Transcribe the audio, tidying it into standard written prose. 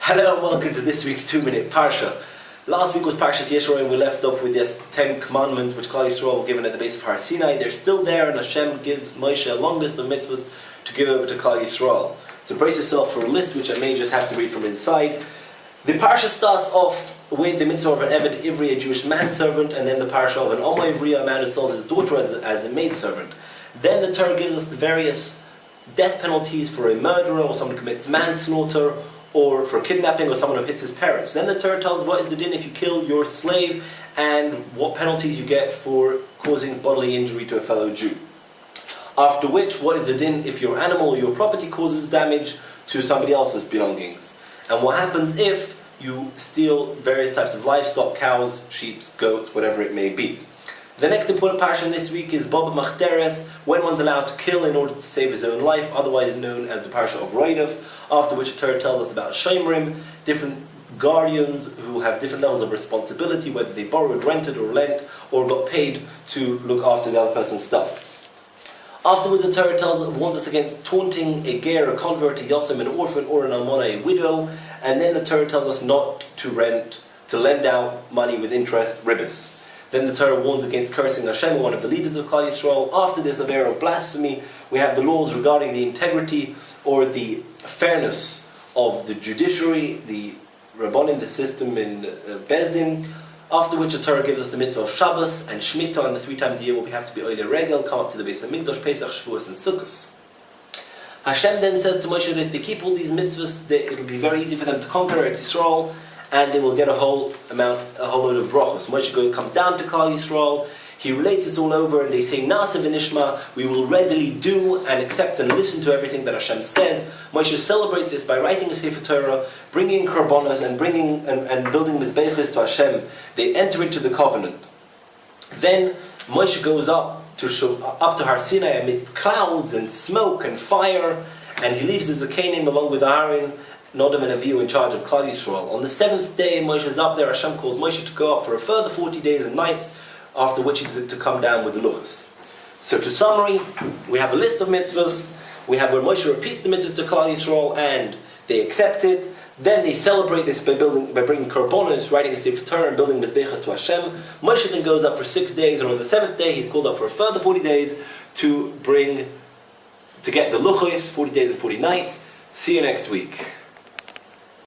Hello and welcome to this week's 2-minute Parsha. Last week was Parshas Yisro and we left off with the 10 commandments which Klal Yisrael were given at the base of Har Sinai. They're still there and Hashem gives Moshe a long list of mitzvahs to give over to Klal Yisrael. So brace yourself for a list which I may just have to read from inside. The Parsha starts off with the mitzvah of an Eved Ivri, a Jewish manservant, and then the Parsha of an Oma Ivri, a man who sells his daughter as a maidservant. Then the Torah gives us the various death penalties for a murderer or someone who commits manslaughter, or for kidnapping, or someone who hits his parents. Then the Torah tells what is the din if you kill your slave, and what penalties you get for causing bodily injury to a fellow Jew. After which, what is the din if your animal or your property causes damage to somebody else's belongings. And what happens if you steal various types of livestock, cows, sheep, goats, whatever it may be. The next important parsha this week is Bob Machteres, when one's allowed to kill in order to save his own life, otherwise known as the parsha of Roidev, after which the Torah tells us about Shomrim, different guardians who have different levels of responsibility, whether they borrowed, rented or lent, or got paid to look after the other person's stuff. Afterwards the Torah warns us against taunting a ger, a convert, a yosem, an orphan, or an almana, a widow, and then the Torah tells us not to lend out money with interest, ribis. Then the Torah warns against cursing Hashem, one of the leaders of Klal Yisrael. After this affair of blasphemy, we have the laws regarding the integrity or the fairness of the judiciary, the Rabbonim, the system in Bezdin. After which the Torah gives us the mitzvah of Shabbos and Shemitah, and the 3 times a year where we have to be Oile Regel, come up to the base of Mikdash, Pesach, Shavuos, and Sukkos. Hashem then says to Moshe that if they keep all these mitzvahs, it will be very easy for them to conquer Eretz Yisrael, and they will get a whole load of brachos. Moshe comes down to Klal Yisrael, he relates this all over, and they say, Na'aseh v'nishma, we will readily do and accept and listen to everything that Hashem says. Moshe celebrates this by writing a Sefer Torah, bringing korbanos, and building mizbechos to Hashem. They enter into the covenant. Then Moshe goes up to Har Sinai amidst clouds and smoke and fire, and he leaves his Zakenim along with Aaron, Nadav and Avihu in charge of Klal Yisrael. On the 7th day, Moshe is up there. Hashem calls Moshe to go up for a further 40 days and nights, after which he's to come down with the luchos. So to summary, we have a list of mitzvahs. We have where Moshe repeats the mitzvahs to Klal Yisrael and they accept it. Then they celebrate this by bringing korbanos, writing a Sefer Torah and building mizbechos to Hashem. Moshe then goes up for 6 days, and on the 7th day he's called up for a further 40 days to get the luchos, 40 days and 40 nights. See you next week.